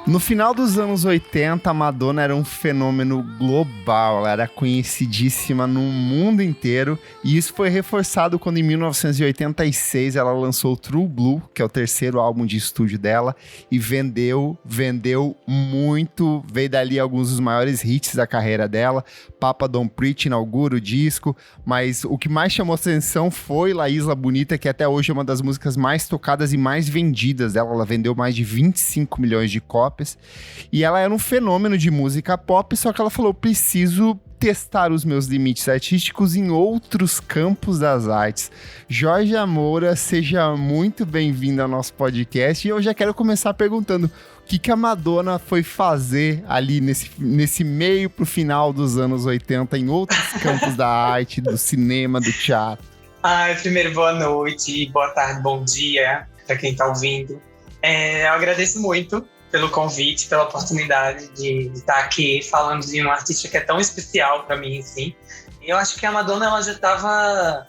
No final dos anos 80, a Madonna era um fenômeno global, ela era conhecidíssima no mundo inteiro, e isso foi reforçado quando em 1986 ela lançou True Blue, que é o terceiro álbum de estúdio dela, e vendeu muito, veio dali alguns dos maiores hits da carreira dela. Papa Don't Preach inaugura o disco, mas o que mais chamou atenção foi La Isla Bonita, que até hoje é uma das músicas mais tocadas e mais vendidas dela. Ela vendeu mais de 25 milhões de cópias. E ela era um fenômeno de música pop, só que ela falou, preciso testar os meus limites artísticos em outros campos das artes. Georgia Moura, seja muito bem-vinda ao nosso podcast. E eu já quero começar perguntando, o que a Madonna foi fazer ali nesse meio pro final dos anos 80 em outros campos da arte, do cinema, do teatro? Primeiro, boa noite, boa tarde, bom dia para quem tá ouvindo. Eu agradeço muito pelo convite, pela oportunidade de estar aqui falando de um artista que é tão especial para mim, assim. Eu acho que a Madonna, ela já estava,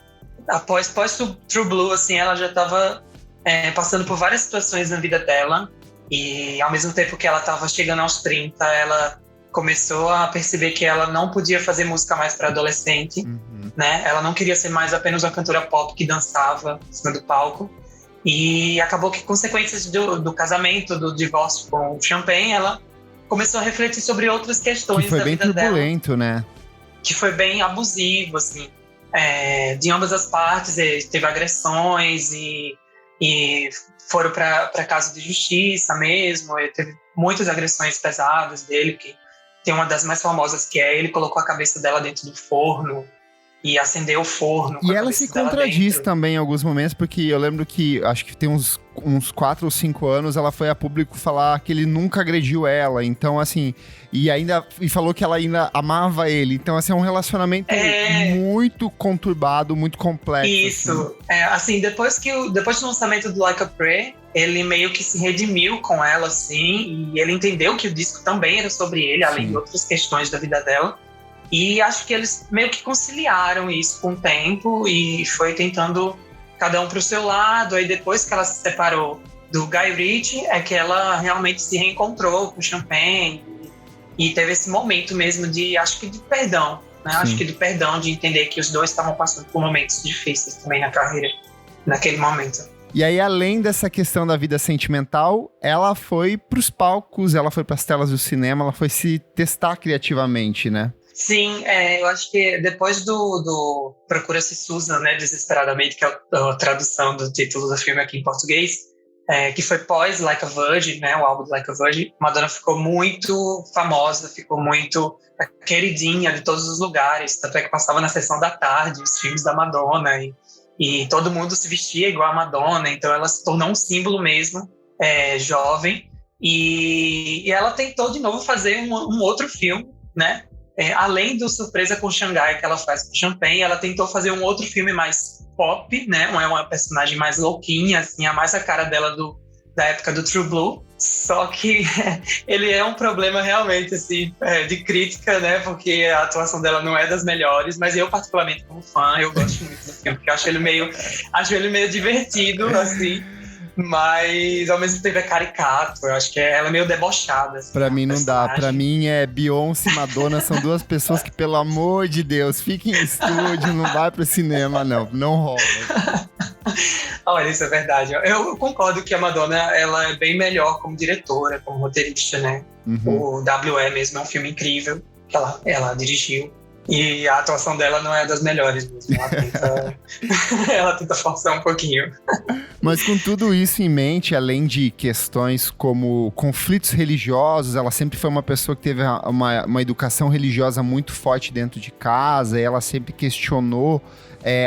após True Blue, assim, ela já estava passando por várias situações na vida dela, e ao mesmo tempo que ela estava chegando aos 30, ela começou a perceber que ela não podia fazer música mais para adolescente, né? Ela não queria ser mais apenas uma cantora pop que dançava em cima do palco. E acabou que, consequências do casamento, do divórcio com o Champagne, ela começou a refletir sobre outras questões da vida dela. Que foi bem turbulento, né? Que foi bem abusivo, assim. De ambas as partes, teve agressões e foram para casa de justiça mesmo. Teve muitas agressões pesadas dele, que tem uma das mais famosas, que ele colocou a cabeça dela dentro do forno e acendeu o forno. E ela se contradiz também em alguns momentos, porque eu lembro que, acho que tem uns 4 ou 5 anos, ela foi a público falar que ele nunca agrediu ela. Então, assim, e falou que ela ainda amava ele. Então, assim, é um relacionamento muito conturbado, muito complexo. Isso. Assim, depois do lançamento do Like a Prayer, ele meio que se redimiu com ela, assim, e ele entendeu que o disco também era sobre ele, além de outras questões da vida dela. E acho que eles meio que conciliaram isso com o tempo e foi tentando cada um pro seu lado. Aí depois que ela se separou do Guy Ritchie, é que ela realmente se reencontrou com o Champagne e teve esse momento mesmo acho que de perdão, né? Acho que de perdão, de entender que os dois estavam passando por momentos difíceis também na carreira, naquele momento. E aí, além dessa questão da vida sentimental, ela foi pros palcos, ela foi pras telas do cinema, ela foi se testar criativamente, né? Sim, eu acho que depois do Procura-se Susan, né, desesperadamente, que é a tradução do título do filme aqui em português, que foi pós Like a Virgin, né, o álbum do Like a Virgin, Madonna ficou muito famosa, ficou muito queridinha de todos os lugares, tanto é que passava na sessão da tarde os filmes da Madonna e todo mundo se vestia igual a Madonna, então ela se tornou um símbolo mesmo, jovem, e ela tentou de novo fazer um outro filme, né? Além do Surpresa com Xangai que ela faz com Champagne, ela tentou fazer um outro filme mais pop, né? Uma personagem mais louquinha, assim, a mais a cara dela da época do True Blue. Só que ele é um problema realmente, assim, de crítica, né? Porque a atuação dela não é das melhores, mas eu, particularmente, como fã, eu gosto muito do filme, porque eu acho ele meio divertido, assim. Mas ao mesmo tempo é caricato. Eu acho que ela é meio debochada, assim, pra mim não dá. Pra mim Beyoncé e Madonna são duas pessoas que, pelo amor de Deus, fiquem em estúdio, não vai pro cinema, não rola. Olha, isso é verdade. Eu concordo que a Madonna, ela é bem melhor como diretora, como roteirista, né? O W.E. mesmo é um filme incrível que ela dirigiu. E a atuação dela não é das melhores mesmo. Ela tenta forçar um pouquinho. Mas com tudo isso em mente, além de questões como conflitos religiosos, ela sempre foi uma pessoa que teve uma educação religiosa muito forte dentro de casa, e ela sempre questionou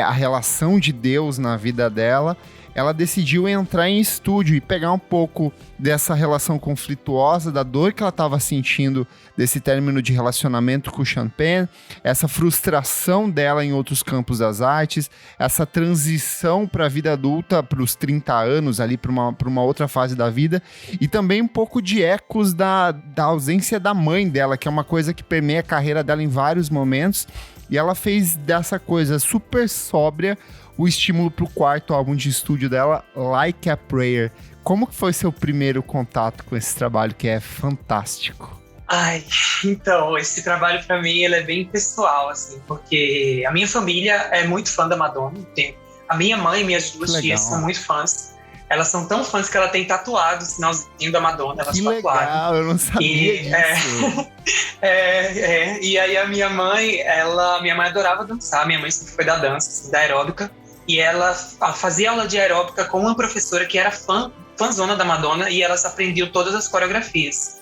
a relação de Deus na vida dela. Ela decidiu entrar em estúdio e pegar um pouco dessa relação conflituosa, da dor que ela estava sentindo desse término de relacionamento com o Champagne, essa frustração dela em outros campos das artes, essa transição para a vida adulta, para os 30 anos, ali para uma outra fase da vida, e também um pouco de ecos da ausência da mãe dela, que é uma coisa que permeia a carreira dela em vários momentos, e ela fez dessa coisa super sóbria o estímulo pro quarto álbum de estúdio dela, Like a Prayer. Como que foi seu primeiro contato com esse trabalho, que é fantástico? Ai, então, esse trabalho pra mim, ele é bem pessoal, assim, porque a minha família é muito fã da Madonna. A minha mãe e minhas duas tias são muito fãs. Elas são tão fãs que ela tem tatuado o sinalzinho da Madonna. Elas que tatuaram. Legal, eu não sabia disso. E aí a minha mãe adorava dançar. Minha mãe sempre foi da dança, assim, da aeróbica. E ela fazia aula de aeróbica com uma professora que era fãzona da Madonna, e elas aprendiam todas as coreografias.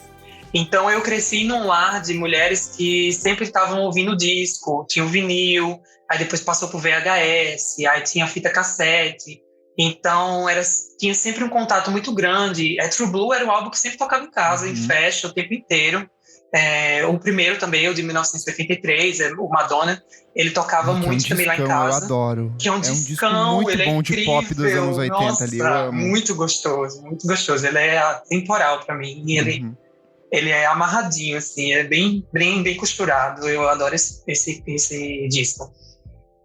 Então eu cresci num lar de mulheres que sempre estavam ouvindo disco, tinha o vinil, aí depois passou pro VHS, aí tinha a fita cassete. Então tinha sempre um contato muito grande. True Blue era o álbum que sempre tocava em casa, em festa, o tempo inteiro. O primeiro também, o de 1983, o Madonna, ele tocava muito também lá em casa. Eu adoro. Que é um discão, muito ele bom é de pop dos anos 80. Nossa, ali, eu amo. muito gostoso, muito gostoso. Ele é atemporal pra mim. E ele é amarradinho, assim, é bem costurado. Eu adoro esse disco.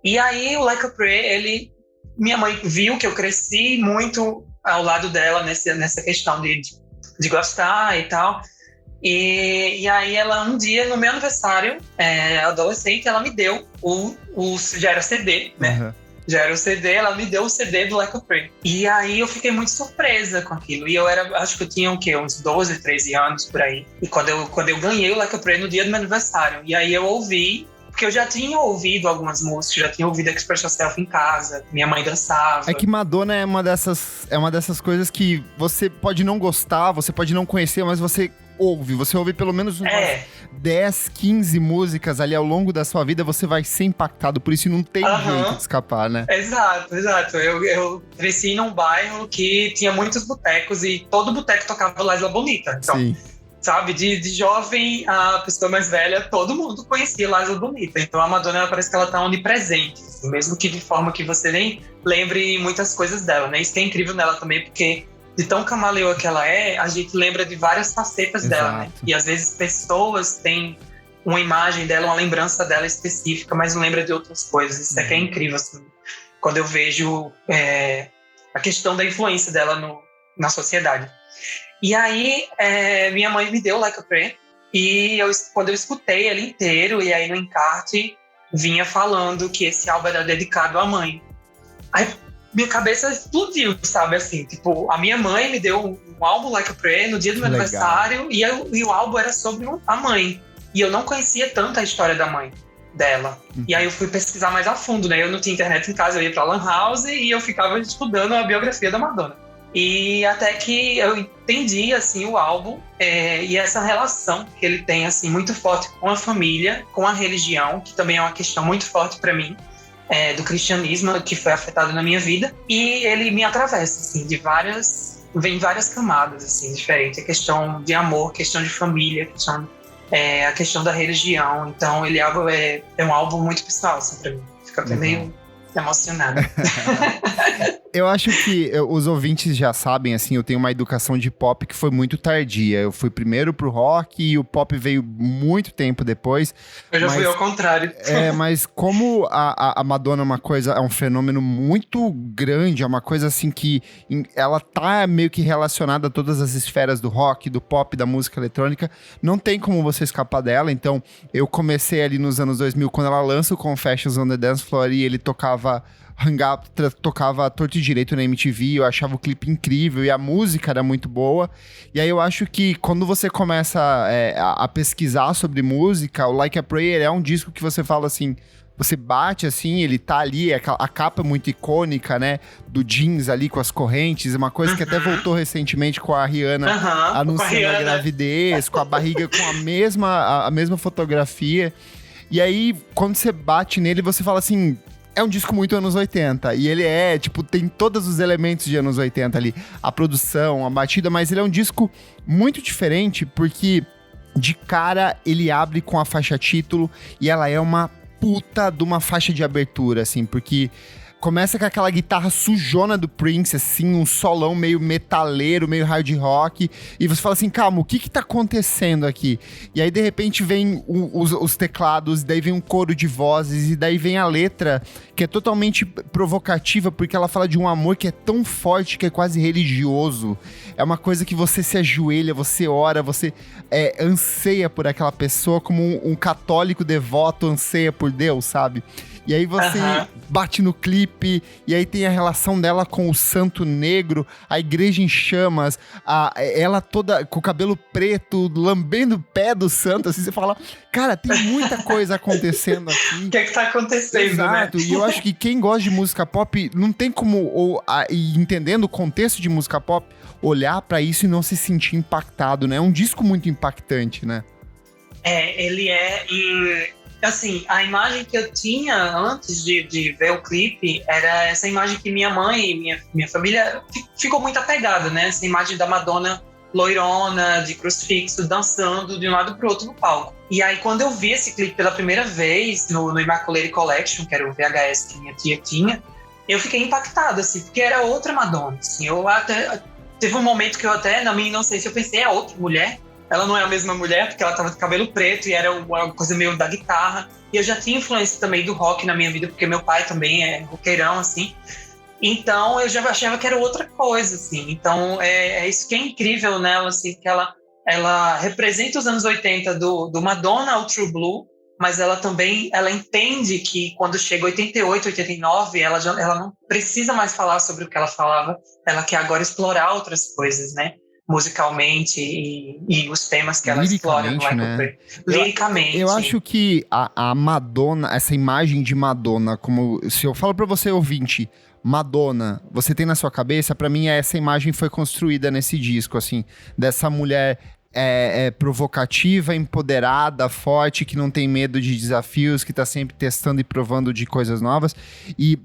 E aí, o Like a Prayer, minha mãe viu que eu cresci muito ao lado dela nessa questão de gostar e tal. E aí ela, um dia, no meu aniversário, adolescente, ela me deu já era CD, né? Já era o CD, ela me deu o CD do Like a Prayer. E aí eu fiquei muito surpresa com aquilo. E acho que eu tinha uns 12, 13 anos por aí. E quando eu ganhei o Like a Prayer no dia do meu aniversário. E aí eu ouvi, porque eu já tinha ouvido algumas músicas, já tinha ouvido Express Yourself em casa, minha mãe dançava. É que Madonna é uma dessas coisas que você pode não gostar, você pode não conhecer, mas você ouve pelo menos umas 10, 15 músicas ali ao longo da sua vida, você vai ser impactado por isso e não tem jeito de escapar, né? Exato. Eu cresci num bairro que tinha muitos botecos e todo boteco tocava La Isla Bonita. Então, sim. Sabe, de jovem a pessoa mais velha, todo mundo conhecia La Isla Bonita. Então a Madonna, parece que ela tá onipresente, assim, mesmo que de forma que você nem lembre muitas coisas dela, né? Isso que é incrível nela também, porque de tão camaleoa que ela é, a gente lembra de várias facetas dela, né? E às vezes pessoas têm uma imagem dela, uma lembrança dela específica, mas não lembra de outras coisas. Isso é que é incrível, assim, quando eu vejo a questão da influência dela na sociedade. E aí, minha mãe me deu Like a Prayer, e quando eu escutei ele inteiro, e aí no encarte vinha falando que esse álbum era dedicado à mãe. Aí minha cabeça explodiu, sabe, assim, tipo, a minha mãe me deu um álbum Like a Prayer no dia do meu aniversário, e o álbum era sobre a mãe. E eu não conhecia tanto a história da mãe dela. E aí eu fui pesquisar mais a fundo, né? Eu não tinha internet em casa, eu ia pra Lan House e eu ficava estudando a biografia da Madonna. E até que eu entendi, assim, o álbum e essa relação que ele tem, assim, muito forte com a família, com a religião, que também é uma questão muito forte para mim, do cristianismo, que foi afetado na minha vida. E ele me atravessa, assim, vem várias camadas, assim, diferentes. A questão de amor, questão de família, a questão da religião. Então, ele é um álbum muito pessoal, assim, para mim. Fica até meio emocionada. Eu acho que os ouvintes já sabem, assim, eu tenho uma educação de pop que foi muito tardia. Eu fui primeiro pro rock e o pop veio muito tempo depois. Eu já fui ao contrário. Mas como a Madonna é um fenômeno muito grande, é uma coisa assim que ela tá meio que relacionada a todas as esferas do rock, do pop, da música eletrônica, não tem como você escapar dela. Então, eu comecei ali nos anos 2000, quando ela lança o Confessions on the Dance Floor e ele tocava tocava torto e direito na MTV, eu achava o clipe incrível e a música era muito boa. E aí eu acho que quando você começa a pesquisar sobre música, o Like a Prayer é um disco que você fala assim, você bate assim, ele tá ali, a capa é muito icônica, né, do jeans ali com as correntes, uma coisa que até voltou recentemente com a Rihanna anunciando a gravidez, com a barriga com a mesma fotografia. E aí, quando você bate nele, você fala assim, é um disco muito anos 80, e ele tem todos os elementos de anos 80 ali, a produção, a batida, mas ele é um disco muito diferente, porque de cara ele abre com a faixa título, e ela é uma puta de uma faixa de abertura, assim, porque começa com aquela guitarra sujona do Prince, assim, um solão meio metaleiro, meio hard rock, e você fala assim, calma, o que tá acontecendo aqui? E aí, de repente, vem os teclados, daí vem um coro de vozes, e daí vem a letra, que é totalmente provocativa, porque ela fala de um amor que é tão forte que é quase religioso. É uma coisa que você se ajoelha, você ora, você anseia por aquela pessoa, como um católico devoto anseia por Deus, sabe? E aí você bate no clipe, e aí tem a relação dela com o santo negro, a igreja em chamas, ela toda com o cabelo preto, lambendo o pé do santo, assim, você fala, cara, tem muita coisa acontecendo aqui. O que tá acontecendo, exato, né? E eu acho que quem gosta de música pop não tem como, entendendo o contexto de música pop, olhar pra isso e não se sentir impactado, né? É um disco muito impactante, né? Ele é... Assim, a imagem que eu tinha antes de ver o clipe era essa imagem que minha mãe e minha família ficou muito apegada, né? Essa imagem da Madonna loirona, de crucifixo, dançando de um lado pro outro no palco. E aí, quando eu vi esse clipe pela primeira vez no Immaculate Collection, que era o VHS que minha tia tinha, eu fiquei impactada, assim, porque era outra Madonna, assim. Teve um momento que eu até, na minha inocência, eu pensei, é outra mulher? Ela não é a mesma mulher, porque ela tava de cabelo preto e era uma coisa meio da guitarra. E eu já tinha influência também do rock na minha vida, porque meu pai também é roqueirão, assim. Então, eu já achava que era outra coisa, assim. Então, é isso que é incrível nela, assim, que ela representa os anos 80 do Madonna ao True Blue, mas ela também, ela entende que quando chega 88, 89, ela não precisa mais falar sobre o que ela falava, ela quer agora explorar outras coisas, né? Musicalmente e os temas que ela explora no Like a Prayer. Liricamente. Eu acho que a Madonna, essa imagem de Madonna, como se eu falo pra você, ouvinte, Madonna, você tem na sua cabeça, pra mim essa imagem foi construída nesse disco, assim, dessa mulher provocativa, empoderada, forte, que não tem medo de desafios, que tá sempre testando e provando de coisas novas, e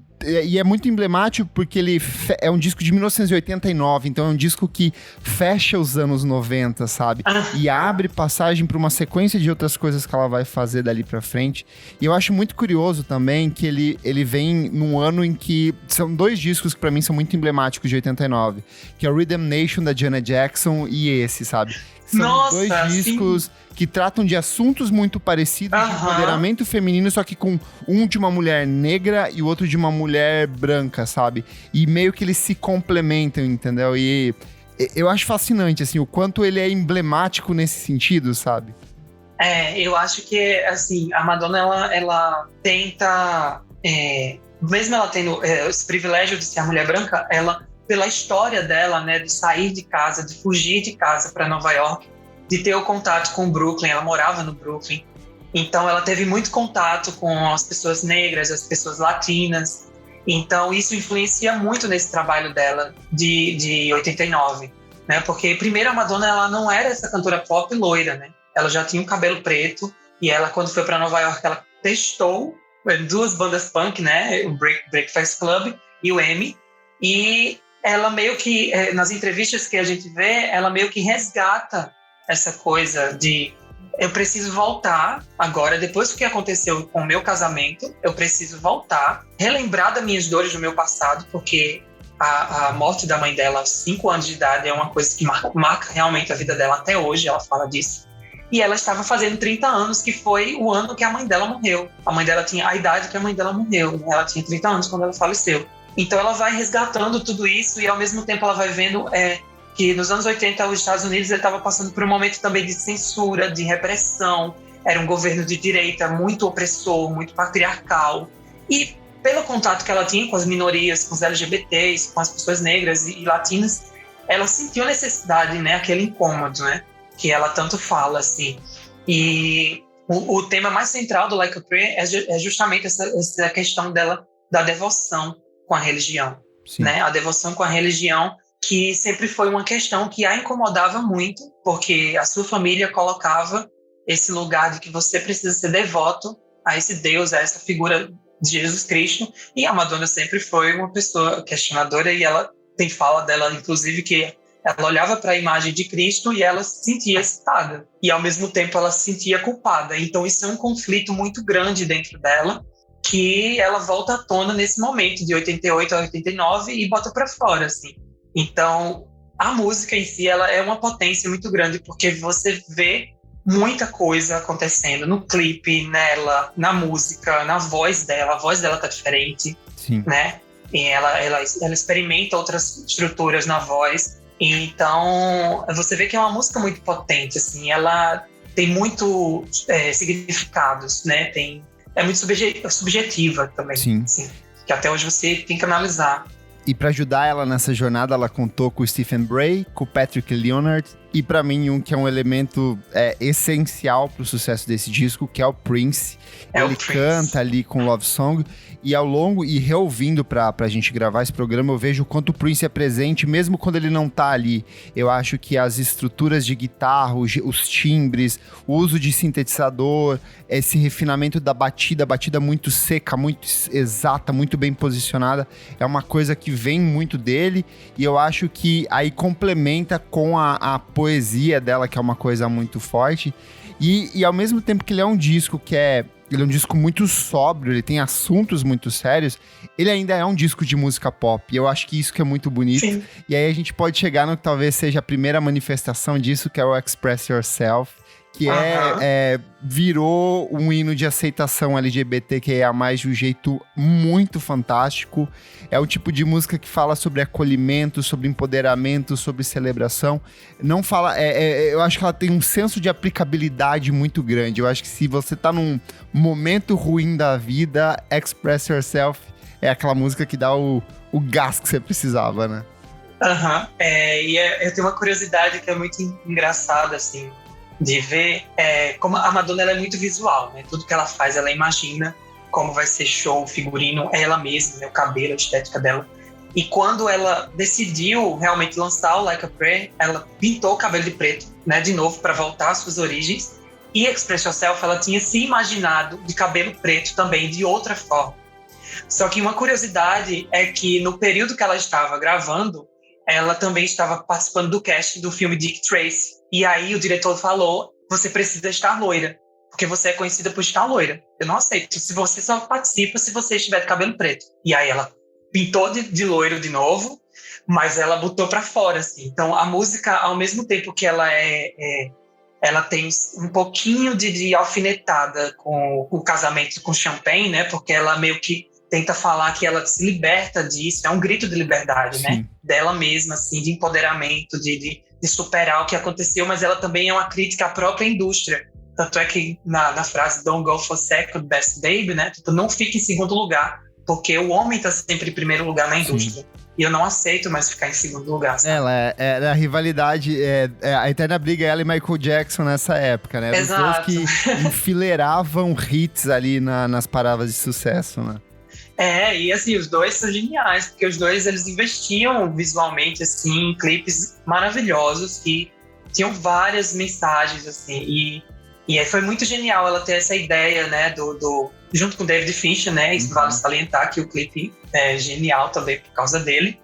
é muito emblemático porque ele é um disco de 1989, então é um disco que fecha os anos 90, sabe? E abre passagem para uma sequência de outras coisas que ela vai fazer dali pra frente. E eu acho muito curioso também que ele vem num ano em que são dois discos que pra mim são muito emblemáticos de 89, que é o Rhythm Nation da Janet Jackson e esse, sabe? São dois discos que tratam de assuntos muito parecidos, de empoderamento feminino, só que com um de uma mulher negra e o outro de uma mulher branca, sabe? E meio que eles se complementam, entendeu? E eu acho fascinante, assim, o quanto ele é emblemático nesse sentido, sabe? Eu acho que, assim, a Madonna, ela tenta... mesmo ela tendo esse privilégio de ser a mulher branca, ela... pela história dela, né, de sair de casa, de fugir de casa para Nova York, de ter o contato com o Brooklyn, ela morava no Brooklyn, então ela teve muito contato com as pessoas negras, as pessoas latinas, então isso influencia muito nesse trabalho dela de 89, né, porque primeiro a Madonna, ela não era essa cantora pop loira, né, ela já tinha um cabelo preto, e ela, quando foi para Nova York, ela testou duas bandas punk, né, o Breakfast Club e o M, e ela meio que, nas entrevistas que a gente vê, ela meio que resgata essa coisa de eu preciso voltar agora, depois do que aconteceu com o meu casamento, eu preciso voltar, relembrar das minhas dores do meu passado, porque a morte da mãe dela aos 5 anos de idade é uma coisa que marca realmente a vida dela até hoje, ela fala disso. E ela estava fazendo 30 anos, que foi o ano que a mãe dela morreu. A mãe dela tinha a idade que a mãe dela morreu, né? Ela tinha 30 anos quando ela faleceu. Então ela vai resgatando tudo isso e ao mesmo tempo ela vai vendo que nos anos 80 os Estados Unidos estava passando por um momento também de censura, de repressão. Era um governo de direita muito opressor, muito patriarcal. E pelo contato que ela tinha com as minorias, com os LGBTs, com as pessoas negras e latinas, ela sentiu a necessidade, né, aquele incômodo, né, que ela tanto fala, assim. E o tema mais central do Like a Prayer é justamente essa questão dela, da devoção com a religião, né? A devoção com a religião, que sempre foi uma questão que a incomodava muito, porque a sua família colocava esse lugar de que você precisa ser devoto a esse Deus, a essa figura de Jesus Cristo, e a Madonna sempre foi uma pessoa questionadora, e ela tem fala dela, inclusive, que ela olhava para a imagem de Cristo e ela se sentia excitada, e ao mesmo tempo ela se sentia culpada. Então isso é um conflito muito grande dentro dela, que ela volta à tona nesse momento, de 88 a 89, e bota pra fora, assim. Então, a música em si, ela é uma potência muito grande, porque você vê muita coisa acontecendo no clipe, nela, na música, na voz dela. A voz dela tá diferente, Sim. né? E ela experimenta outras estruturas na voz. Então, você vê que é uma música muito potente, assim. Ela tem muito significados, né? É muito subjetiva também. Sim. Assim, que até hoje você tem que analisar. E para ajudar ela nessa jornada, ela contou com o Stephen Bray, com o Patrick Leonard e para mim que é um elemento essencial para o sucesso desse disco, que é o Prince. Ele canta ali com Love Song e ao longo, e reouvindo pra gente gravar esse programa, eu vejo o quanto o Prince é presente, mesmo quando ele não tá ali. Eu acho que as estruturas de guitarra, os timbres, o uso de sintetizador, esse refinamento da batida muito seca, muito exata, muito bem posicionada, é uma coisa que vem muito dele, e eu acho que aí complementa com a poesia dela, que é uma coisa muito forte, e ao mesmo tempo que ele é um disco ele é um disco muito sóbrio, ele tem assuntos muito sérios, ele ainda é um disco de música pop, e eu acho que isso que é muito bonito. Sim. E aí a gente pode chegar no que talvez seja a primeira manifestação disso, que é o Express Yourself, que virou um hino de aceitação LGBTQIA+, de um jeito muito fantástico. É o tipo de música que fala sobre acolhimento, sobre empoderamento, sobre celebração. Não fala... eu acho que ela tem um senso de aplicabilidade muito grande. Eu acho que se você tá num momento ruim da vida, Express Yourself é aquela música que dá o gás que você precisava, né? Eu tenho uma curiosidade que é muito engraçada, assim, de ver como a Madonna ela é muito visual, né? Tudo que ela faz, ela imagina como vai ser show, figurino, ela mesma, né? O cabelo, a estética dela. E quando ela decidiu realmente lançar o Like a Prayer, ela pintou o cabelo de preto, né? De novo, para voltar às suas origens. E Express Yourself, ela tinha se imaginado de cabelo preto também, de outra forma. Só que uma curiosidade é que no período que ela estava gravando, ela também estava participando do casting do filme Dick Tracy. E aí o diretor falou, você precisa estar loira, porque você é conhecida por estar loira. Eu não aceito, se você só participa se você estiver de cabelo preto. E aí ela pintou de loiro de novo, mas ela botou pra fora, assim. Então a música, ao mesmo tempo que ela ela tem um pouquinho de alfinetada com o casamento com Champagne, né? Porque ela meio que tenta falar que ela se liberta disso, é um grito de liberdade, Sim. né? Dela mesma, assim, de empoderamento, de superar o que aconteceu, mas ela também é uma crítica à própria indústria. Tanto é que na frase Don't go for second, best baby, né? Tipo, não fique em segundo lugar, porque o homem tá sempre em primeiro lugar na indústria. Sim. E eu não aceito mais ficar em segundo lugar, sabe? Ela a rivalidade, a eterna briga ela e Michael Jackson nessa época, né? Exato. Os dois que enfileiravam hits ali nas paradas de sucesso, né? E assim, os dois são geniais, porque os dois, eles investiam visualmente, assim, em clipes maravilhosos que tinham várias mensagens, assim, e aí foi muito genial ela ter essa ideia, né, junto com o David Fincher, né, isso vale salientar que o clipe é genial também por causa dele,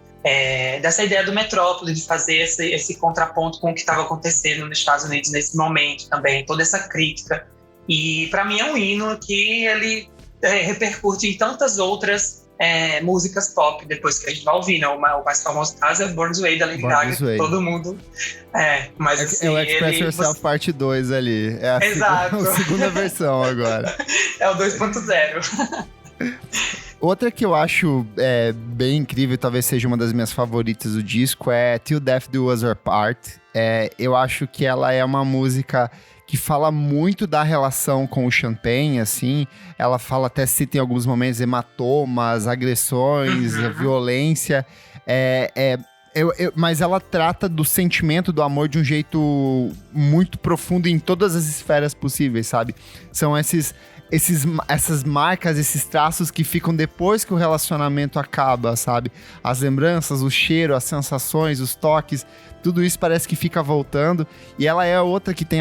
dessa ideia do Metrópole, de fazer esse contraponto com o que estava acontecendo nos Estados Unidos nesse momento também, toda essa crítica, e para mim é um hino que ele repercute em tantas outras músicas pop depois que a gente vai ouvir, né? O mais famoso caso é Born This Way da Lady Gaga, que todo mundo mas assim, é o Express Yourself parte 2 ali, Exato. A segunda versão agora. É o 2.0. Outra que eu acho bem incrível, talvez seja uma das minhas favoritas do disco, é Till Death Do Us Part. Eu acho que ela é uma música que fala muito da relação com o Champagne, assim. Ela fala, até cita em alguns momentos, hematomas, agressões, violência. Mas ela trata do sentimento do amor de um jeito muito profundo em todas as esferas possíveis, sabe? São essas marcas, esses traços que ficam depois que o relacionamento acaba, sabe? As lembranças, o cheiro, as sensações, os toques, tudo isso parece que fica voltando. E ela é outra que tem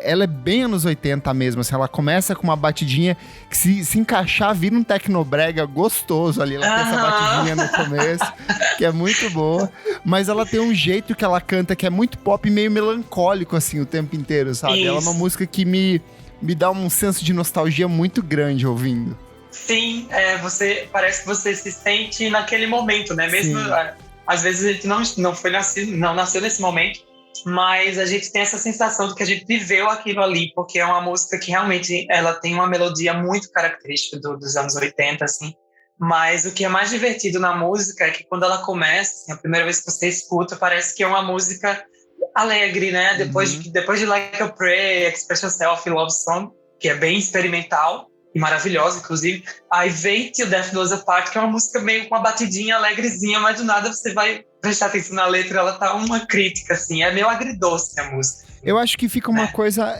ela é bem anos 80 mesmo, assim, ela começa com uma batidinha que se encaixar vira um tecnobrega gostoso ali. Ela tem essa batidinha no começo, que é muito boa. Mas ela tem um jeito que ela canta que é muito pop e meio melancólico, assim, o tempo inteiro, sabe? Isso. Ela é uma música que me dá um senso de nostalgia muito grande ouvindo. Sim, parece que você se sente naquele momento, né? Mesmo, Sim. às vezes a gente não nasceu nesse momento, mas a gente tem essa sensação de que a gente viveu aquilo ali, porque é uma música que realmente ela tem uma melodia muito característica dos anos 80, assim. Mas o que é mais divertido na música é que quando ela começa, assim, a primeira vez que você escuta, parece que é uma música alegre, né? Depois de Like a Prayer, Express Yourself e Love Song, que é bem experimental e maravilhosa, inclusive, aí vem Till Death Do Us Apart, que é uma música meio com uma batidinha alegrezinha, mas do nada você vai prestar atenção na letra, ela tá uma crítica, assim, é meio agridoce a música. Eu acho que fica uma coisa,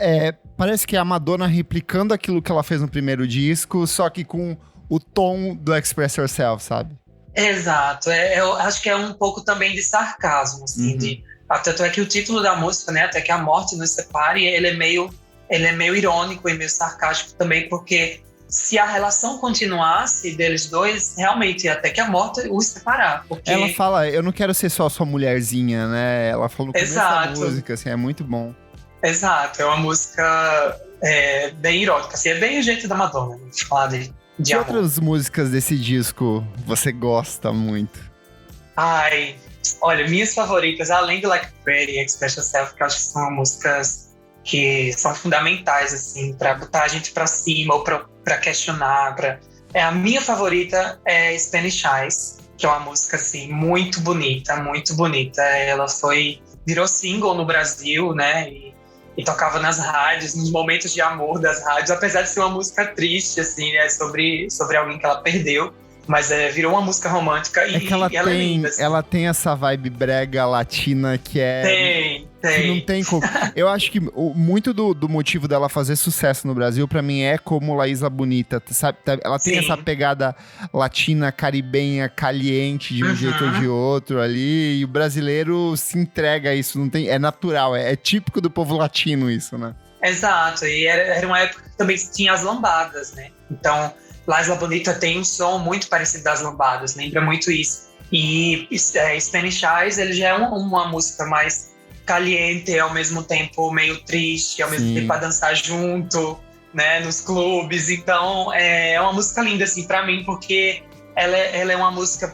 parece que é a Madonna replicando aquilo que ela fez no primeiro disco, só que com o tom do Express Yourself, sabe? Exato, eu acho que é um pouco também de sarcasmo, assim, tanto é que o título da música, né, Até que a Morte Nos Separe, ele é meio irônico e meio sarcástico também, porque se a relação continuasse deles dois, realmente, até que a morte os separar. Porque... Ela fala, eu não quero ser só sua mulherzinha, né? Ela falou no começo da Exato. música, assim, é muito bom. Exato, é uma música bem irônica, assim, é bem o jeito da Madonna, né, de falar de amor. outras músicas desse disco você gosta muito? Ai, olha, minhas favoritas, além do Like a Prayer e Express Yourself, que eu acho que são músicas que são fundamentais, assim, pra botar a gente pra cima ou pra questionar. A minha favorita é Spanish Eyes, que é uma música, assim, muito bonita, muito bonita. Ela virou single no Brasil, né, e tocava nas rádios, nos momentos de amor das rádios, apesar de ser uma música triste, assim, né, sobre alguém que ela perdeu. Mas virou uma música romântica e ela é linda. Assim. Ela tem essa vibe brega latina que é... Tem. Que não tem como. Eu acho que muito do motivo dela fazer sucesso no Brasil, pra mim, é como La Isla Bonita, sabe? Ela tem essa pegada latina, caribenha, caliente de um jeito ou de outro ali, e o brasileiro se entrega a isso, não tem, é natural, é típico do povo latino isso, né? Exato, e era uma época que também tinha as lambadas, né? Então, La Isla Bonita tem um som muito parecido das lambadas, lembra muito isso. E Spanish Eyes, ele já é uma música mais caliente, ao mesmo tempo meio triste, ao mesmo tempo a dançar junto, né, nos clubes. Então, é uma música linda, assim, pra mim, porque ela é uma música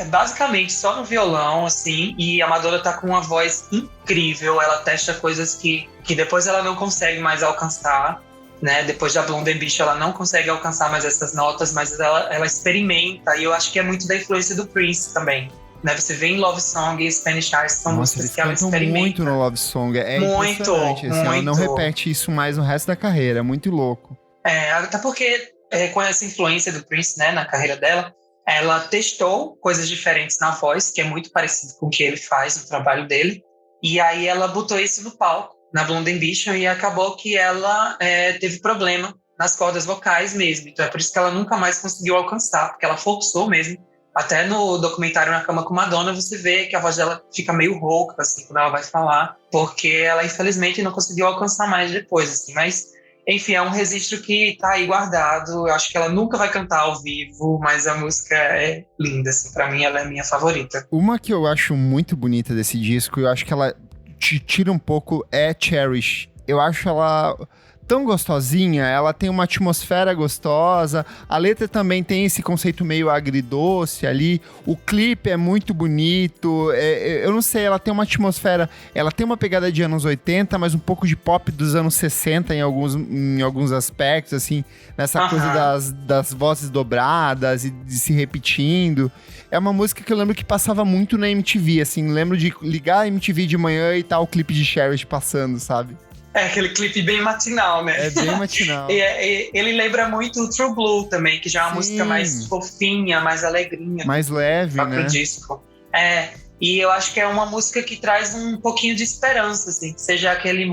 basicamente só no violão, assim, e a Madonna tá com uma voz incrível, ela testa coisas que depois ela não consegue mais alcançar, né, depois da Blonde Ambition ela não consegue alcançar mais essas notas, mas ela experimenta, e eu acho que é muito da influência do Prince também. Né, você vê em Love Song e Spanish Eyes, são músicas que ela experimenta. Muito no Love Song, muito, impressionante. Assim, ela não repete isso mais no resto da carreira, é muito louco. Até porque com essa influência do Prince, né, na carreira dela, ela testou coisas diferentes na voz, que é muito parecido com o que ele faz no trabalho dele, e aí ela botou isso no palco, na Blonde Ambition, e acabou que ela teve problema nas cordas vocais mesmo, então é por isso que ela nunca mais conseguiu alcançar, porque ela forçou mesmo. Até no documentário Na Cama com Madonna, você vê que a voz dela fica meio rouca, assim, quando ela vai falar, porque ela, infelizmente, não conseguiu alcançar mais depois, assim. Mas, enfim, é um registro que tá aí guardado. Eu acho que ela nunca vai cantar ao vivo, mas a música é linda, assim. Pra mim, ela é minha favorita. Uma que eu acho muito bonita desse disco, eu acho que ela te tira um pouco, é Cherish. Eu acho ela tão gostosinha, ela tem uma atmosfera gostosa, a letra também tem esse conceito meio agridoce ali, o clipe é muito bonito, eu não sei, ela tem uma atmosfera, ela tem uma pegada de anos 80, mas um pouco de pop dos anos 60 em alguns aspectos, assim, nessa coisa das vozes dobradas e de se repetindo. É uma música que eu lembro que passava muito na MTV, assim, lembro de ligar a MTV de manhã e tá o clipe de Cherish passando, sabe? É aquele clipe bem matinal, né? É bem matinal. Ele lembra muito o True Blue também, que já é uma música mais fofinha, mais alegrinha. Mais leve, né? Disco. E eu acho que é uma música que traz um pouquinho de esperança, assim, que seja aquele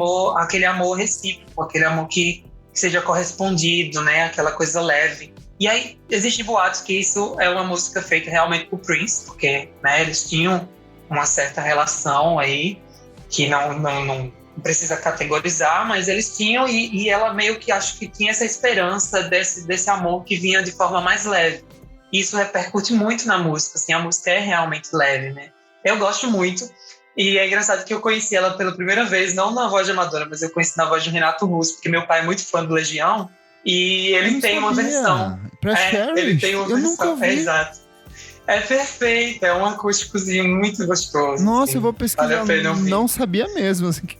amor recíproco, aquele amor que seja correspondido, né? Aquela coisa leve. E aí, existem boatos que isso é uma música feita realmente por Prince, porque, né, eles tinham uma certa relação aí, que não precisa categorizar, mas eles tinham, e ela meio que acho que tinha essa esperança desse amor que vinha de forma mais leve. Isso repercute muito na música, assim, a música é realmente leve, né? Eu gosto muito, e é engraçado que eu conheci ela pela primeira vez, não na voz de Madonna, mas eu conheci na voz de Renato Russo, porque meu pai é muito fã do Legião, e ele tem uma versão. Pra Cherish? Ele tem uma eu nunca ouvi. Exato. É perfeito, é um acústicozinho muito gostoso. Nossa, assim. eu vou pesquisar, Vale a pena ouvir. Não sabia mesmo, assim, que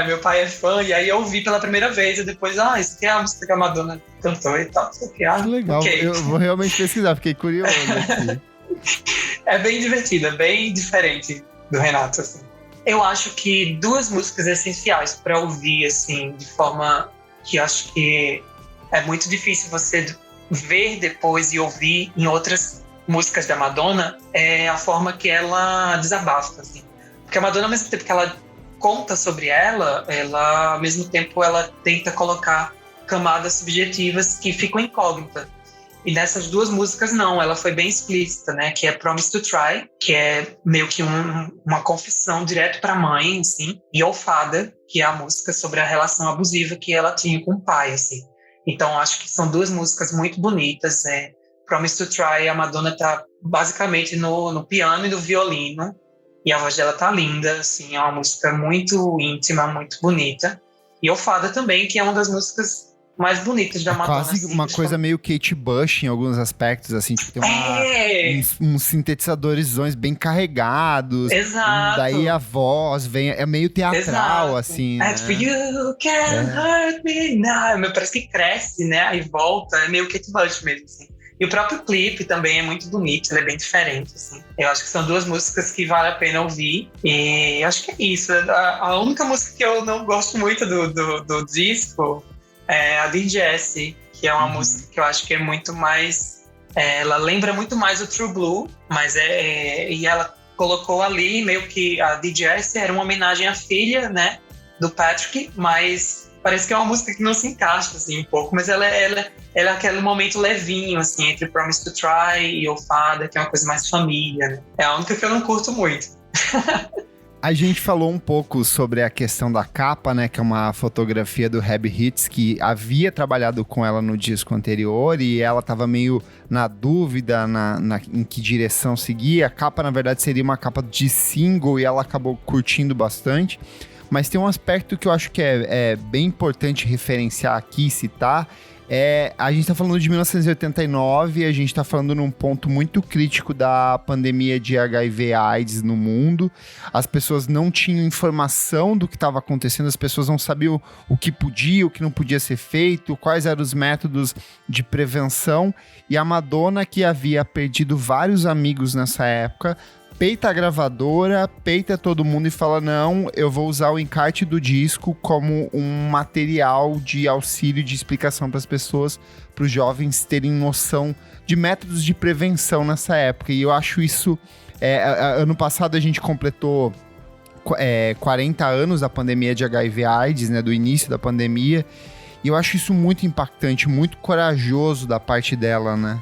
meu pai é fã, e aí eu ouvi pela primeira vez, e depois, isso aqui é a música que a Madonna cantou e tal, isso aqui, que legal, okay. Eu vou realmente pesquisar, fiquei curioso aqui. É bem divertido, é bem diferente do Renato, assim. Eu acho que 2 músicas essenciais para ouvir, assim, de forma que eu acho que é muito difícil você ver depois e ouvir em outras músicas da Madonna, é a forma que ela desabafa, assim. Porque a Madonna, ao mesmo tempo que ela conta sobre ela, ao mesmo tempo, ela tenta colocar camadas subjetivas que ficam incógnitas. E nessas 2 músicas, não, ela foi bem explícita, né? Que é Promise to Try, que é meio que uma confissão direto para a mãe, assim, e Ofada, que é a música sobre a relação abusiva que ela tinha com o pai, assim. Então, acho que são 2 músicas muito bonitas, né? Promise to Try, a Madonna tá basicamente no piano e no violino, e a voz dela tá linda, assim, é uma música muito íntima, muito bonita. E Ofada também, que é uma das músicas mais bonitas da Madonna. Quase assim, uma coisa meio Kate Bush em alguns aspectos, assim, tipo, tem uns sintetizadores bem carregados. Exato. Daí a voz é meio teatral, assim, né? For you can hurt me now. Parece que cresce, né? Aí volta, é meio Kate Bush mesmo, assim. E o próprio clipe também é muito bonito, ele é bem diferente, assim. Eu acho que são 2 músicas que vale a pena ouvir. E acho que é isso. A única música que eu não gosto muito do disco é a de Jessie, que é uma música que eu acho que é muito mais... ela lembra muito mais o True Blue, mas e ela colocou ali meio que a de Jessie era uma homenagem à filha, né, do Patrick, mas parece que é uma música que não se encaixa, assim, um pouco, mas ela é aquele momento levinho, assim, entre Promise to Try e Ofada, que é uma coisa mais família, né? É a única que eu não curto muito. A gente falou um pouco sobre a questão da capa, né, que é uma fotografia do Heavy Hits, que havia trabalhado com ela no disco anterior e ela estava meio na dúvida em que direção seguir. A capa, na verdade, seria uma capa de single e ela acabou curtindo bastante. Mas tem um aspecto que eu acho que é bem importante referenciar aqui, citar. A gente tá falando de 1989, a gente tá falando num ponto muito crítico da pandemia de HIV/AIDS no mundo. As pessoas não tinham informação do que estava acontecendo, as pessoas não sabiam o que podia, o que não podia ser feito, quais eram os métodos de prevenção. E a Madonna, que havia perdido vários amigos nessa época, peita a gravadora, peita todo mundo e fala, não, eu vou usar o encarte do disco como um material de auxílio, de explicação para as pessoas, para os jovens terem noção de métodos de prevenção nessa época. E eu acho isso... ano passado a gente completou 40 anos da pandemia de HIV/AIDS, né, do início da pandemia, e eu acho isso muito impactante, muito corajoso da parte dela, né?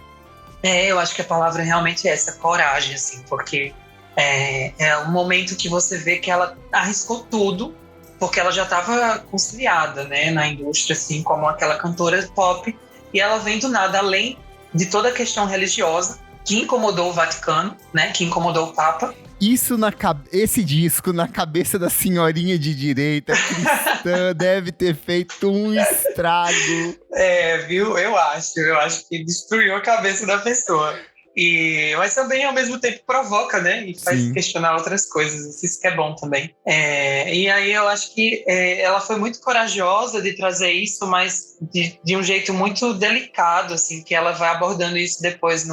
Eu acho que a palavra realmente é essa, coragem, assim, porque é um momento que você vê que ela arriscou tudo, porque ela já estava conciliada, né, na indústria, assim, como aquela cantora pop, e ela vem do nada, além de toda a questão religiosa, que incomodou o Vaticano, né, que incomodou o Papa. Esse disco, na cabeça da senhorinha de direita cristã, deve ter feito um estrago. Viu? Eu acho que destruiu a cabeça da pessoa. Mas também, ao mesmo tempo, provoca, né? E faz questionar outras coisas. Isso que é bom também. E aí eu acho que ela foi muito corajosa de trazer isso, mas de um jeito muito delicado, assim, que ela vai abordando isso depois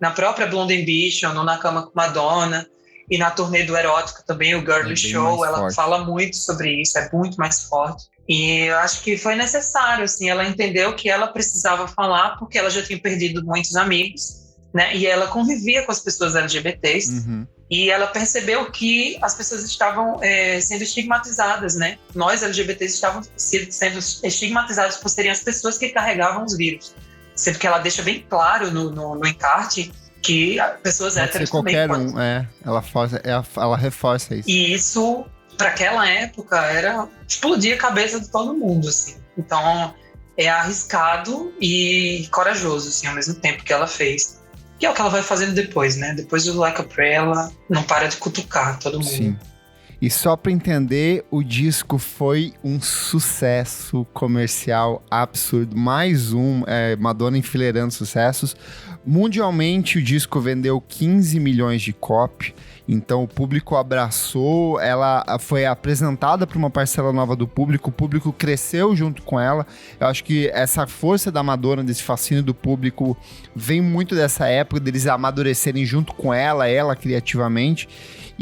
na própria Blonde Ambition, no Na Cama com Madonna, e na turnê do Erótica também, o Girly Show, ela fala muito sobre isso, é muito mais forte. E eu acho que foi necessário, assim, ela entendeu que ela precisava falar porque ela já tinha perdido muitos amigos, né? E ela convivia com as pessoas LGBTs, e ela percebeu que as pessoas estavam sendo estigmatizadas, né? Nós, LGBTs, estávamos sendo estigmatizados por serem as pessoas que carregavam os vírus. Sendo que ela deixa bem claro no encarte que pessoas héteros também podem. Ela reforça isso. E isso, para aquela época, era explodir a cabeça de todo mundo, assim. Então, é arriscado e corajoso, assim, ao mesmo tempo que ela fez. Que é o que ela vai fazendo depois, né? Depois do Like a Prayer, ela não para de cutucar todo mundo. Sim. E só para entender, o disco foi um sucesso comercial absurdo. Mais um, Madonna enfileirando sucessos. Mundialmente, o disco vendeu 15 milhões de cópias. Então, o público abraçou. Ela foi apresentada para uma parcela nova do público. O público cresceu junto com ela. Eu acho que essa força da Madonna, desse fascínio do público, vem muito dessa época, deles amadurecerem junto com ela criativamente.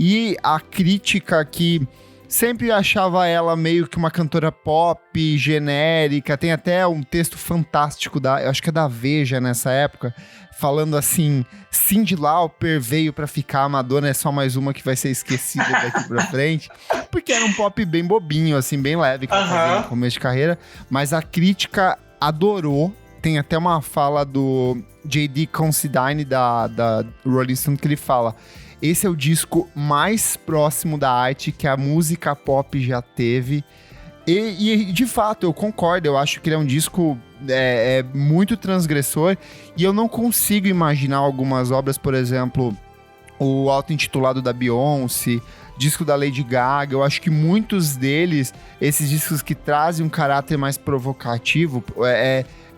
E a crítica que sempre achava ela meio que uma cantora pop, genérica. Tem até um texto fantástico, eu acho que é da Veja nessa época, falando assim: Cyndi Lauper veio pra ficar, a Madonna é só mais uma que vai ser esquecida daqui pra frente. Porque era um pop bem bobinho, assim, bem leve, que ela fazia no começo de carreira. Mas a crítica adorou. Tem até uma fala do J.D. Considine da Rolling Stone que ele fala: esse é o disco mais próximo da arte que a música pop já teve. E de fato, eu concordo. Eu acho que ele é um disco muito transgressor. E eu não consigo imaginar algumas obras, por exemplo, o auto-intitulado da Beyoncé, disco da Lady Gaga. Eu acho que muitos deles, esses discos que trazem um caráter mais provocativo,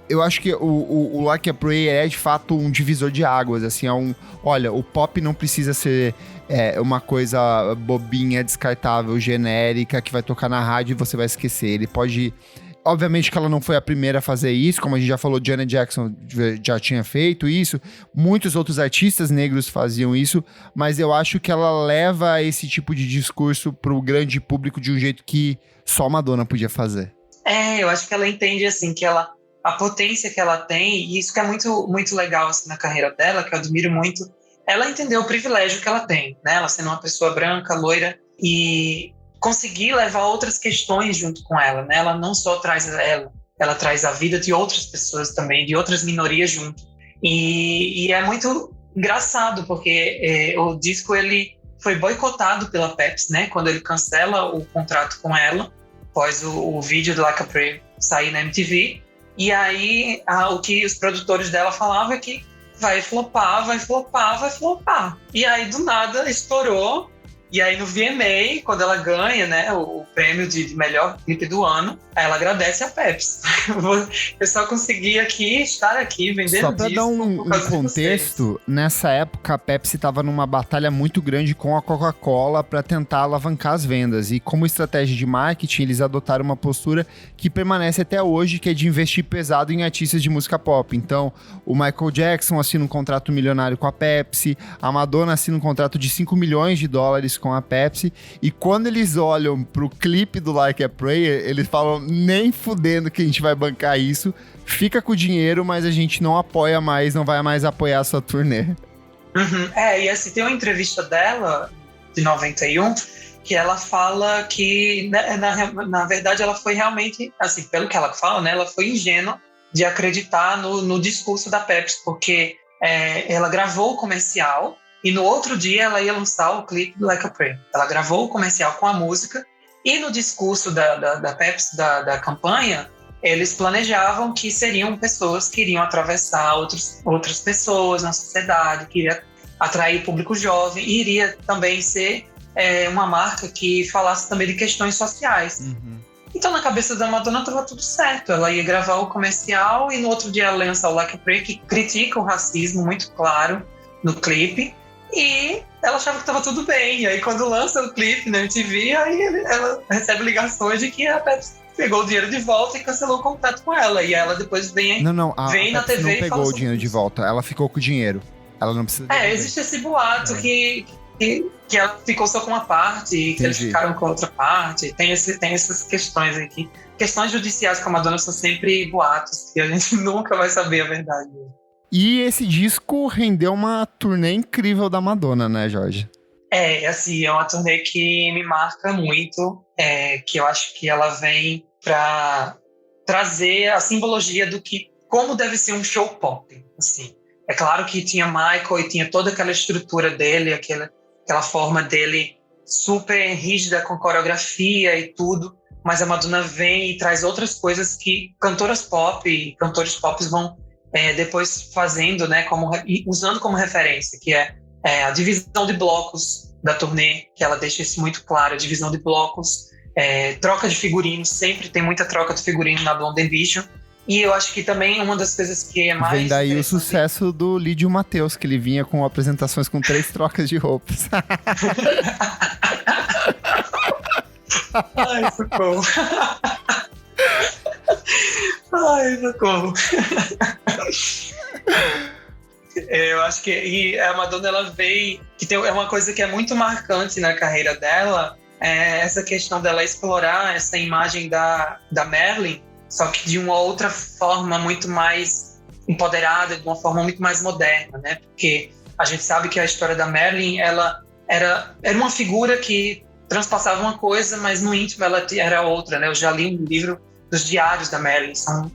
eu acho que o Like a Prayer é de fato um divisor de águas, assim, olha, o pop não precisa ser uma coisa bobinha, descartável, genérica, que vai tocar na rádio e você vai esquecer. Ele pode... Obviamente que ela não foi a primeira a fazer isso, como a gente já falou, Janet Jackson já tinha feito isso, muitos outros artistas negros faziam isso, mas eu acho que ela leva esse tipo de discurso pro grande público de um jeito que só Madonna podia fazer. Eu acho que ela entende, assim, que a potência que ela tem, e isso que é muito, muito legal assim, na carreira dela, que eu admiro muito, ela entendeu o privilégio que ela tem, né? Ela sendo uma pessoa branca, loira, e conseguir levar outras questões junto com ela, né? Ela não só traz ela traz a vida de outras pessoas também, de outras minorias junto. E é muito engraçado, porque o disco ele foi boicotado pela Pepsi, né? Quando ele cancela o contrato com ela, após o vídeo do Like a Prayer sair na MTV. E aí, o que os produtores dela falavam é que vai flopar, vai flopar, vai flopar. E aí, do nada, estourou. E aí, no VMA, quando ela ganha, né, o prêmio de melhor clipe do ano, ela agradece a Pepsi. Eu só consegui estar aqui, vendendo só pra dar um contexto, nessa época a Pepsi estava numa batalha muito grande com a Coca-Cola para tentar alavancar as vendas. E como estratégia de marketing, eles adotaram uma postura que permanece até hoje, que é de investir pesado em artistas de música pop. Então, o Michael Jackson assina um contrato milionário com a Pepsi, a Madonna assina um contrato de $5 milhões com a Pepsi, e quando eles olham pro clipe do Like a Prayer, eles falam: nem fudendo que a gente vai bancar isso, fica com o dinheiro, mas a gente não apoia mais, não vai mais apoiar a sua turnê. Uhum. E assim, tem uma entrevista dela, de 91, que ela fala que, na verdade, ela foi realmente, assim, pelo que ela fala, né, ela foi ingênua de acreditar no discurso da Pepsi, porque ela gravou o comercial, e no outro dia ela ia lançar o clipe do Like a Prayer. Ela gravou o comercial com a música, e no discurso da Pepsi, da campanha, eles planejavam que seriam pessoas que iriam atravessar outras pessoas na sociedade, que iria atrair público jovem, e iria também ser uma marca que falasse também de questões sociais. Uhum. Então, na cabeça da Madonna estava tudo certo. Ela ia gravar o comercial e no outro dia ela lança o Like a Prayer, que critica o racismo muito claro no clipe. E ela achava que estava tudo bem. E aí, quando lança o clipe na MTV, aí ela recebe ligações de que a Pepsi pegou o dinheiro de volta e cancelou o contrato com ela. E ela depois vem na TV não e pegou o dinheiro de volta. Ela ficou com o dinheiro. Ela não precisa... existe esse boato que ela ficou só com uma parte e que eles ficaram com a outra parte. Tem essas questões aqui. Questões judiciais com a Madonna são sempre boatos, que a gente nunca vai saber a verdade. E esse disco rendeu uma turnê incrível da Madonna, né, Jorge? Assim, é uma turnê que me marca muito, que eu acho que ela vem para trazer a simbologia como deve ser um show pop, assim. É claro que tinha Michael e tinha toda aquela estrutura dele, aquela forma dele super rígida com coreografia e tudo, mas a Madonna vem e traz outras coisas que cantoras pop e cantores pop vão depois fazendo, né, usando como referência, que é a divisão de blocos da turnê, que ela deixa isso muito claro, a divisão de blocos, troca de figurino, sempre tem muita troca de figurino na Blonde Ambition. E eu acho que também uma das coisas que é mais... Vem daí o sucesso do Lídio Matheus, que ele vinha com apresentações com 3 trocas de roupas. Ai, socorro. Ai, socorro. Eu acho que e a Madonna, ela veio... é uma coisa que é muito marcante na carreira dela, essa questão dela explorar essa imagem da Marilyn, só que de uma outra forma muito mais empoderada, de uma forma muito mais moderna, né? Porque a gente sabe que a história da Marilyn, ela era uma figura que transpassava uma coisa, mas no íntimo ela era outra, né? Eu já li um livro dos diários da Marilyn, são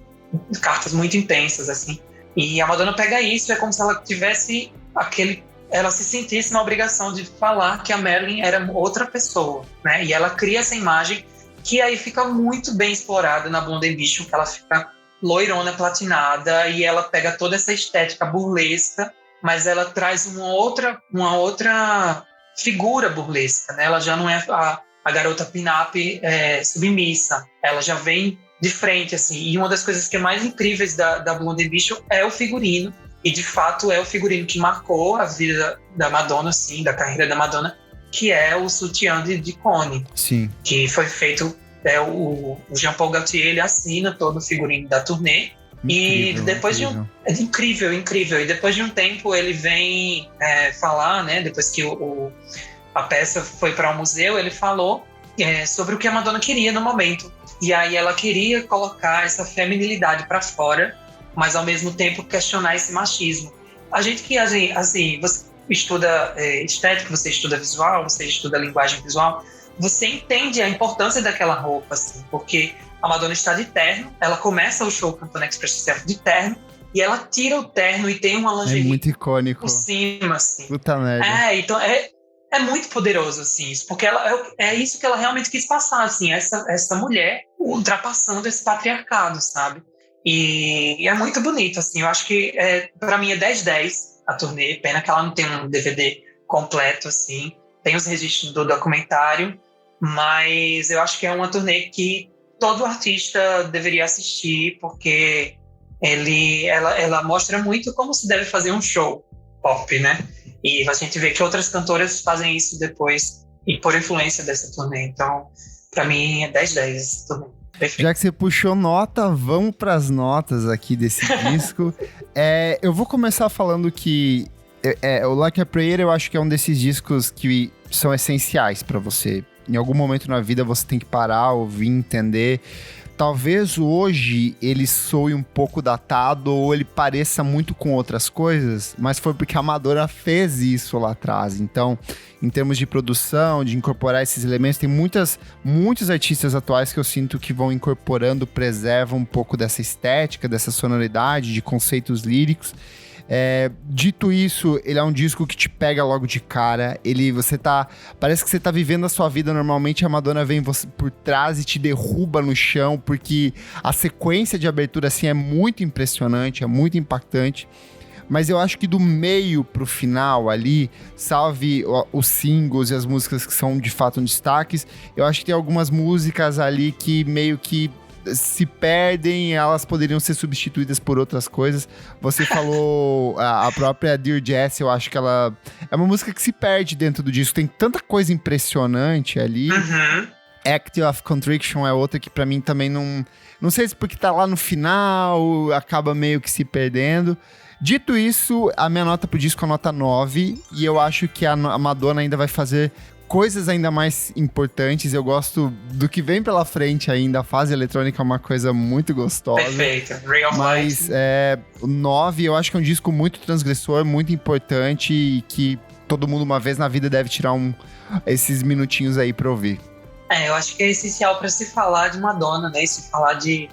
cartas muito intensas, assim. E a Madonna pega isso, é como se ela tivesse ela se sentisse na obrigação de falar que a Marilyn era outra pessoa, né? E ela cria essa imagem que aí fica muito bem explorada na Blonde Ambition, que ela fica loirona, platinada, e ela pega toda essa estética burlesca, mas ela traz uma outra figura burlesca, né? Ela já não é a garota pin-up submissa, ela já vem de frente, assim. E uma das coisas que é mais incríveis da Blonde Ambition é o figurino, e de fato é o figurino que marcou a vida da Madonna, assim, da carreira da Madonna, que é o sutiã de Cone. Sim. Que foi feito, o Jean-Paul Gaultier, ele assina todo o figurino da turnê. Incrível, e depois incrível. Incrível. E depois de um tempo ele vem falar, né, depois que a peça foi para o museu, ele falou sobre o que a Madonna queria no momento. E aí ela queria colocar essa feminilidade para fora, mas ao mesmo tempo questionar esse machismo. A gente que, assim, você estuda estética, você estuda visual, você estuda linguagem visual, você entende a importância daquela roupa, assim, porque a Madonna está de terno, ela começa o show cantando Express Yourself de terno, e ela tira o terno e tem uma lingerie muito icônico por cima, assim. Puta merda. Então é muito poderoso, assim, isso, porque é isso que ela realmente quis passar, assim, essa mulher ultrapassando esse patriarcado, sabe? E é muito bonito, assim, eu acho que pra mim é 10/10 a turnê, pena que ela não tem um DVD completo, assim, tem os registros do documentário, mas eu acho que é uma turnê que todo artista deveria assistir, porque ela mostra muito como se deve fazer um show pop, né? E a gente vê que outras cantoras fazem isso depois, e por influência dessa turnê. Então, pra mim, é 10/10 essa turnê. Perfeito. Já que você puxou nota, vamos pras notas aqui desse disco. Eu vou começar falando que o Like a Prayer eu acho que é um desses discos que são essenciais pra você. Em algum momento na vida você tem que parar, ouvir, entender. Talvez hoje ele soe um pouco datado ou ele pareça muito com outras coisas, mas foi porque a Madonna fez isso lá atrás. Então, em termos de produção, de incorporar esses elementos, tem muitos artistas atuais que eu sinto que vão incorporando, preservam um pouco dessa estética, dessa sonoridade, de conceitos líricos. Dito isso, ele é um disco que te pega logo de cara. Parece que você tá vivendo a sua vida normalmente, a Madonna vem por trás e te derruba no chão, porque a sequência de abertura assim é muito impressionante, é muito impactante. Mas eu acho que do meio pro final ali, salve os singles e as músicas que são de fato destaques, eu acho que tem algumas músicas ali que meio que se perdem, elas poderiam ser substituídas por outras coisas. Você falou a própria Dear Jessie, eu acho que ela é uma música que se perde dentro do disco, tem tanta coisa impressionante ali. Uhum. Act of Contrition é outra que pra mim também não sei se porque tá lá no final, acaba meio que se perdendo. Dito isso, a minha nota pro disco é a nota 9, e eu acho que a Madonna ainda vai fazer coisas ainda mais importantes. Eu gosto do que vem pela frente ainda. A fase eletrônica é uma coisa muito gostosa. Perfeito. Ray of Mas o 9 eu acho que é um disco muito transgressor, muito importante e que todo mundo uma vez na vida deve tirar esses minutinhos aí pra ouvir. Eu acho que é essencial pra se falar de Madonna, né? E se falar de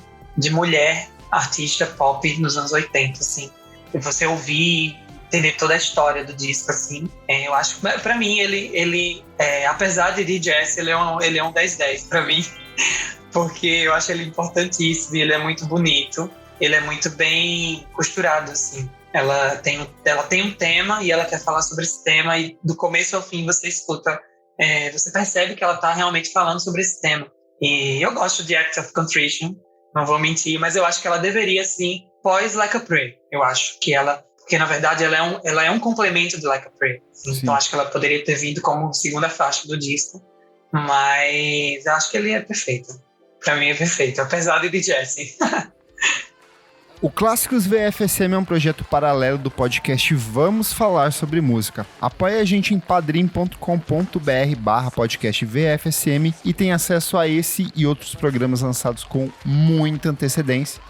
mulher artista pop nos anos 80, assim. E você ouvir, entender toda a história do disco, assim. Eu acho que, pra mim, ele apesar de jazz, ele é um 10/10 pra mim, porque eu acho ele importantíssimo, ele é muito bonito, ele é muito bem costurado, assim. Ela tem um tema e ela quer falar sobre esse tema, e do começo ao fim você escuta, você percebe que ela está realmente falando sobre esse tema. E eu gosto de Act of Contrition, não vou mentir, mas eu acho que ela deveria sim pós Like a Prayer. Eu acho que porque na verdade ela é um complemento de Like a Prayer. Então acho que ela poderia ter vindo como segunda faixa do disco, mas eu acho que ele é perfeito. Pra mim é perfeito, apesar de Jesse. O Clássicos VFSM é um projeto paralelo do podcast Vamos Falar Sobre Música. Apoie a gente em padrim.com.br/podcast VFSM e tem acesso a esse e outros programas lançados com muita antecedência.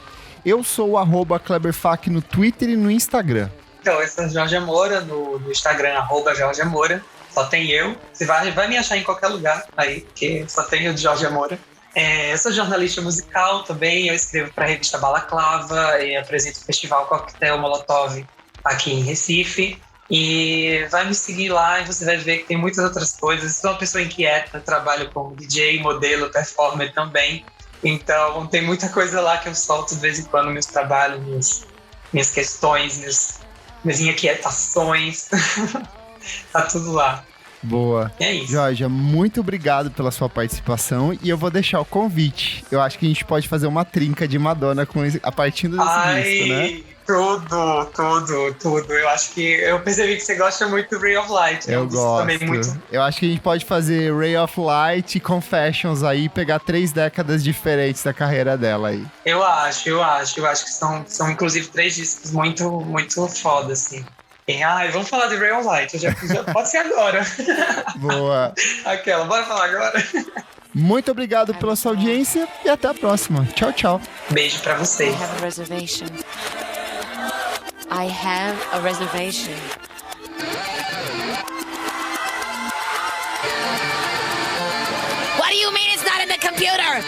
Eu sou o @KleberFac no Twitter e no Instagram. Então, eu sou Jorge Moura no Instagram, @Jorge Moura. Só tem eu. Você vai me achar em qualquer lugar aí, porque só tem o de Jorge Moura. Eu sou jornalista musical também, eu escrevo para a revista Balaclava e apresento o Festival Coquetel Molotov aqui em Recife. E vai me seguir lá e você vai ver que tem muitas outras coisas. Sou uma pessoa inquieta, trabalho como DJ, modelo, performer também. Então tem muita coisa lá que eu solto de vez em quando, meus trabalhos, minhas questões, minhas inquietações. Tá tudo lá. Boa. É isso. Jorge, muito obrigado pela sua participação e eu vou deixar o convite. Eu acho que a gente pode fazer uma trinca de Madonna a partir desse disco, né? Tudo. Eu percebi que você gosta muito do Ray of Light. Eu gosto. Também muito... Eu acho que a gente pode fazer Ray of Light e Confessions aí, pegar 3 décadas diferentes da carreira dela aí. Eu acho que são inclusive 3 discos muito, muito foda, assim. Vamos falar de Ray of Light, já pode ser agora. Boa. Bora falar agora. Muito obrigado pela sua audiência e até a próxima. Tchau, tchau. Beijo pra vocês. I have a reservation. What do you mean it's not in the computer?